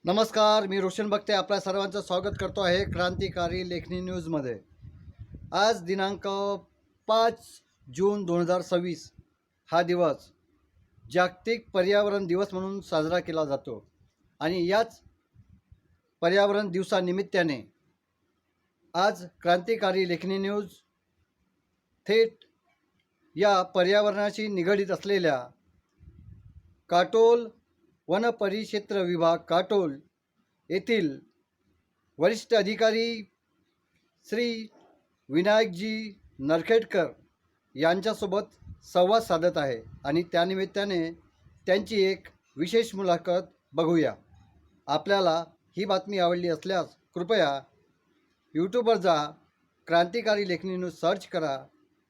नमस्कार, मी रोशन बगते आपल्या सर्वांचं स्वागत करतो आहे क्रांतिकारी लेखनी न्यूजमध्ये। आज दिनांक 5 जून 2026 हा दिवस जागतिक पर्यावरण दिवस म्हणून साजरा केला जातो आणि याच पर्यावरण दिवसानिमित्ताने आज क्रांतिकारी लेखनी न्यूज थेट या पर्यावरणाशी निगडीत असलेल्या काटोल वन परिक्षेत्र विभाग काटोल येथील वरिष्ठ अधिकारी श्री विनायकजी नरखेडकर यांच्यासोबत संवाद साधत आहे आणि त्यानिमित्ताने त्यांची एक विशेष मुलाखत बघूया। आपल्याला ही बातमी आवडली असल्यास कृपया यूट्यूबवर जा, क्रांतिकारी लेखनी न्यूज सर्च करा,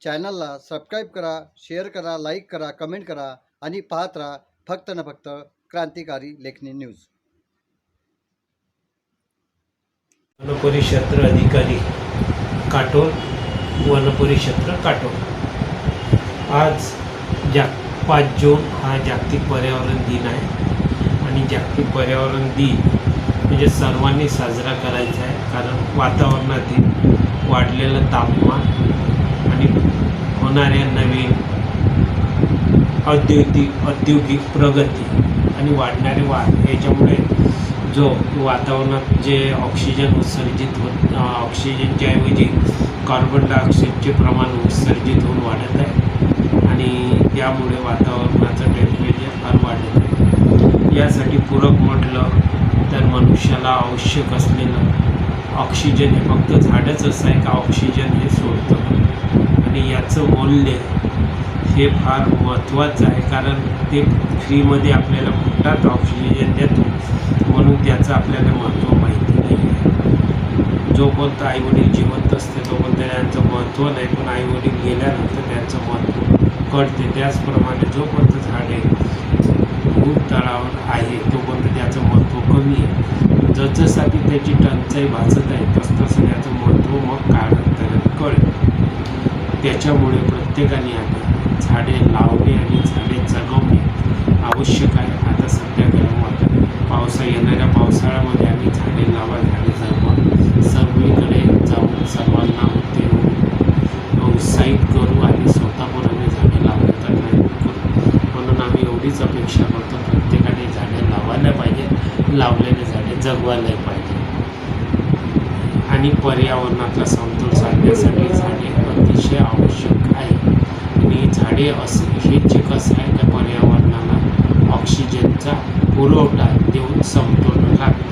चॅनलला सबस्क्राईब करा, शेअर करा, लाईक करा, कमेंट करा आणि पाहत राहा फक्त न फक्त क्रांतिकारी लेखनी न्यूज। वन परिक्षेत्र अधिकारी काटोल, वन परिक्षेत्र काटोल। आज 5 जून हा जागतिक पर्यावरण दिन आहे आणि जागतिक पर्यावरण दिन म्हणजे सर्वांनी साजरा करायचा आहे, कारण वातावरणातील वाढलेलं तापमान आणि होणाऱ्या नवीन औद्योगिक प्रगती आणि वाढणारे वाढ याच्यामुळे जो वातावरणात जे ऑक्सिजन उत्सर्जित ऑक्सिजनच्या ऐवजी कार्बन डायऑक्साईडचे प्रमाण उत्सर्जित होऊन वाढत आहे आणि त्यामुळे वातावरणाचं टेम्परेचर फार वाढत आहे। यासाठी पूरक म्हटलं तर मनुष्याला आवश्यक असलेलं ऑक्सिजन हे फक्त झाडच असं आहे का ऑक्सिजन हे सोडतं आणि याचं मूल्य हे फार महत्त्वाचं आहे, कारण ते फ्रीमध्ये आपल्याला फुकटात ऑक्सिजन देतो म्हणून त्याचं आपल्याला महत्त्व माहिती नाही आहे। जोपर्यंत आईवडील जिवंत असते तोपर्यंत त्यांचं महत्त्व नाही, पण आईवडील गेल्यानंतर त्यांचं महत्त्व कळते। त्याचप्रमाणे जोपर्यंत झाडे खूप तळावर आहे तोपर्यंत त्याचं महत्त्व कमी आहे। जसजशी त्याची टंचाई भासत आहे तसतसं त्याचं महत्त्व मग काळांतराने कळेल। त्याच्यामुळे प्रत्येकाने आधी झाडे लावणे आणि झाडे जगवणे आवश्यक आहे। आता सध्या गरम वाटत येणाऱ्या पावसाळ्यामध्ये आम्ही झाडे लावा, झाडे जगवा सर्वीकडे जाऊन सर्वांना ते उत्साहित करू आणि स्वतः पण आम्ही झाडे लावण्याचा प्रयत्न करू। म्हणून आम्ही एवढीच अपेक्षा करतो, प्रत्येकाने झाडे लावायला पाहिजे, लावलेले झाडे जगवायला पाहिजे आणि पर्यावरणातला समतोल साधण्यासाठी झाडे अतिशय आवश्यक आहे। आणि झाडे असे हे जे कसं आहे त्या पर्यावरणाला ऑक्सिजनचा पुरवठा देऊन समतोल राखतात।